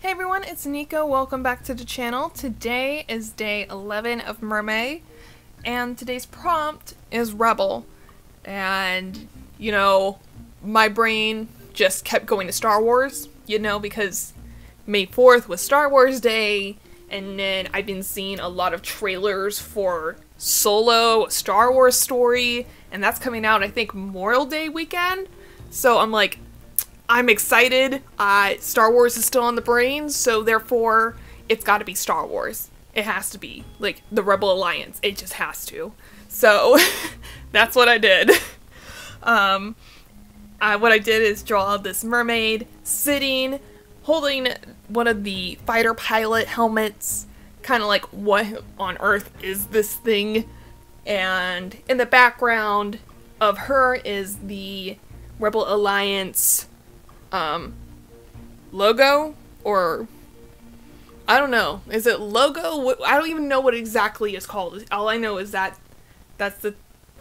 Hey everyone, it's Nico. Welcome back to the channel. Today is day 11 of Mermaid, and today's prompt is Rebel. And, you know, my brain just kept going to Star Wars, you know, because May 4th was Star Wars Day, and then I've been seeing a lot of trailers for Solo, a Star Wars story, and that's coming out, I think, Memorial Day weekend. So I'm like, I'm excited. Star Wars is still on the brain, so therefore it's got to be Star Wars. It has to be, like, the Rebel Alliance. It just has to. So that's what I did. What I did is draw this mermaid sitting, holding one of the fighter pilot helmets, kind of like, what on earth is this thing? And in the background of her is the Rebel Alliance logo, or I don't know. Is it logo? I don't even know what exactly it's called. All I know is that that's the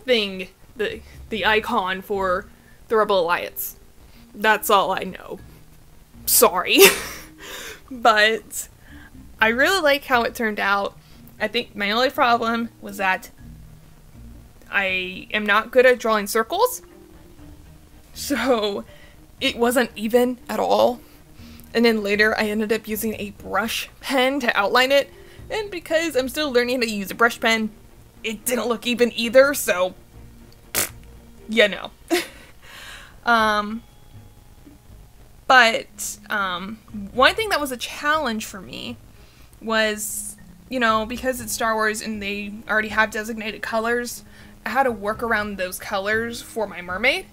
thing, the icon for the Rebel Alliance. That's all I know. Sorry. But I really like how it turned out. I think my only problem was that I am not good at drawing circles. So it wasn't even at all. And then later I ended up using a brush pen to outline it, and because I'm still learning how to use a brush pen, it didn't look even either, so you know. But one thing that was a challenge for me was, you know, because it's Star Wars and they already have designated colors, I had to work around those colors for my mermaid.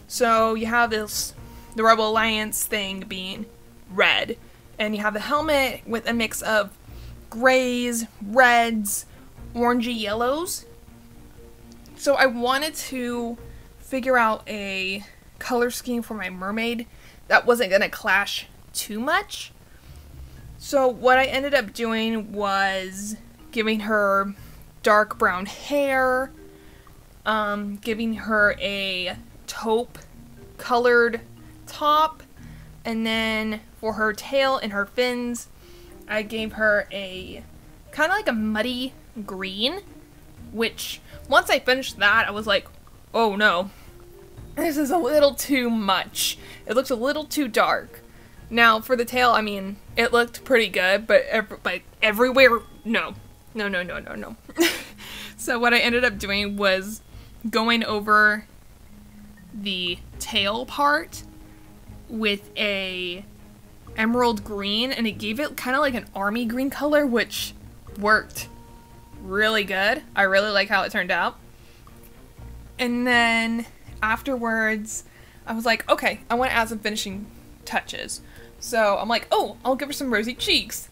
So you have the Rebel Alliance thing being red, and you have the helmet with a mix of grays, reds, orangey yellows. So I wanted to figure out a color scheme for my mermaid that wasn't going to clash too much. So what I ended up doing was giving her dark brown hair, giving her a taupe colored top, and then for her tail and her fins I gave her a kind of like a muddy green, which once I finished that I was like, oh no, this is a little too much. It looks a little too dark. Now for the tail, I mean, it looked pretty good, but everywhere, no. So what I ended up doing was going over the tail part with a emerald green, and it gave it kind of like an army green color, which worked really good. I really like how it turned out. And then afterwards I was like, okay, I want to add some finishing touches. So I'm like, oh, I'll give her some rosy cheeks.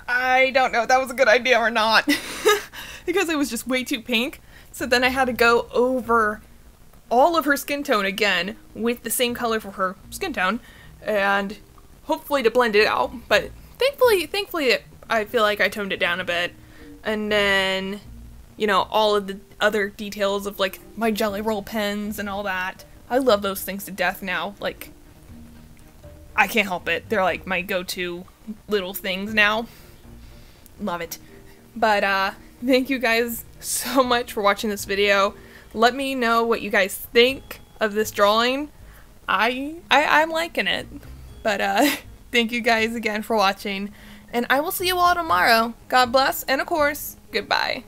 I don't know if that was a good idea or not because it was just way too pink. So then I had to go over all of her skin tone again with the same color for her skin tone, and hopefully to blend it out. But thankfully I feel like I toned it down a bit. And then, you know, all of the other details of like my Jelly Roll pens and all that. I love those things to death now. Like, I can't help it. They're like my go-to little things now. Love it. But thank you guys so much for watching this video. Let me know what you guys think of this drawing. I'm liking it. But thank you guys again for watching, and I will see you all tomorrow. God bless, and of course, goodbye.